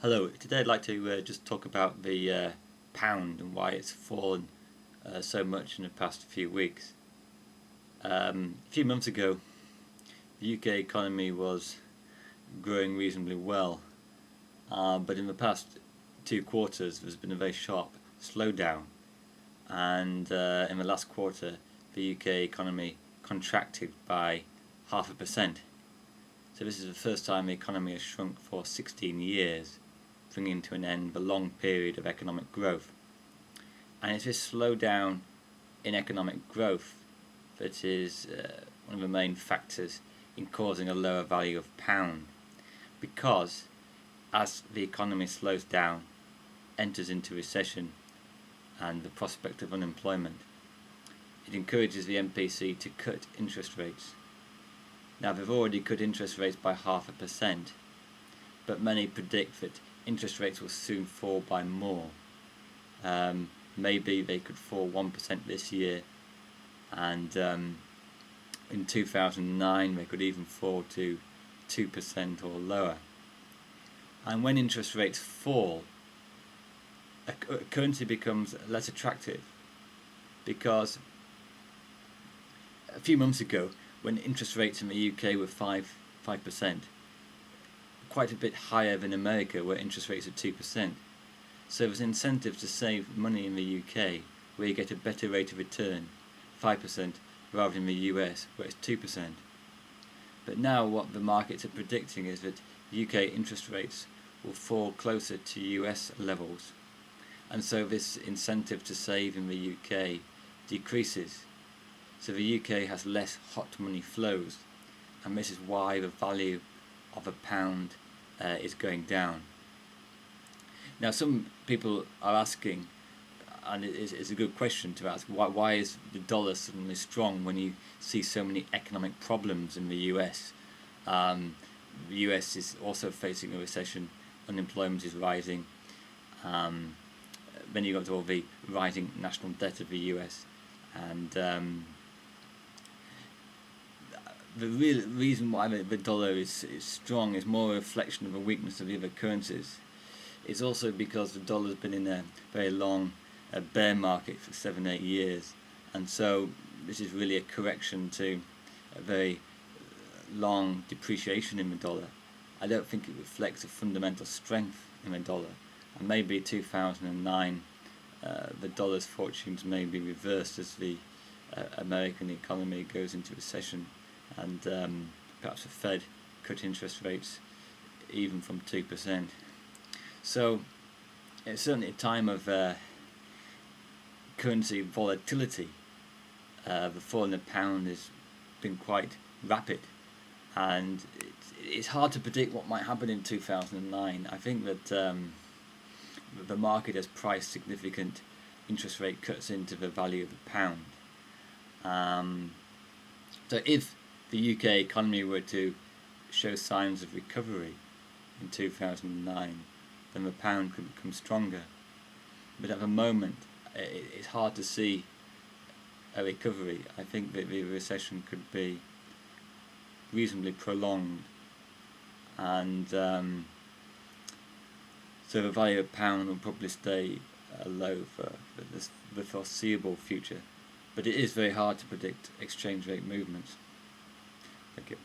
Hello, today I'd like to just talk about the pound and why it's fallen so much in the past few weeks. A few months ago, the UK economy was growing reasonably well, but in the past 2 quarters there's been a very sharp slowdown, and in the last quarter the UK economy contracted by 0.5%. So this is the first time the economy has shrunk for 16 years, bringing to an end the long period of economic growth. And it's this slowdown in economic growth that is one of the main factors in causing a lower value of pound, because as the economy slows down, enters into recession and the prospect of unemployment, it encourages the MPC to cut interest rates. Now they've already cut interest rates by 0.5%, but many predict that interest rates will soon fall by more. Maybe they could fall 1% this year, and in 2009 they could even fall to 2% or lower. And when interest rates fall, a currency becomes less attractive, because a few months ago, when interest rates in the UK were 5%, quite a bit higher than America, where interest rates are 2%. So there's an incentive to save money in the UK, where you get a better rate of return, 5%, rather than the US, where it's 2%. But now what the markets are predicting is that UK interest rates will fall closer to US levels, and so this incentive to save in the UK decreases. So the UK has less hot money flows, and this is why the value of a pound is going down. Now some people are asking, and it's a good question to ask, why is the dollar suddenly strong when you see so many economic problems in the US? The US is also facing a recession, unemployment is rising, then you've got all the rising national debt of the US, and the real reason why the dollar is strong is more a reflection of the weakness of the other currencies. It's also because the dollar's been in a very long bear market for 7-8 years, and so this is really a correction to a very long depreciation in the dollar. I don't think it reflects a fundamental strength in the dollar, and maybe 2009 the dollar's fortunes may be reversed as the American economy goes into recession, and perhaps the Fed cut interest rates even from 2%. So it's certainly a time of currency volatility. The fall in the pound has been quite rapid, and it's hard to predict what might happen in 2009. I think that the market has priced significant interest rate cuts into the value of the pound. So if the UK economy were to show signs of recovery in 2009, then the pound could become stronger. But at the moment, it's hard to see a recovery. I think that the recession could be reasonably prolonged, and so the value of pound will probably stay low for the foreseeable future. But it is very hard to predict exchange rate movements. Thank you.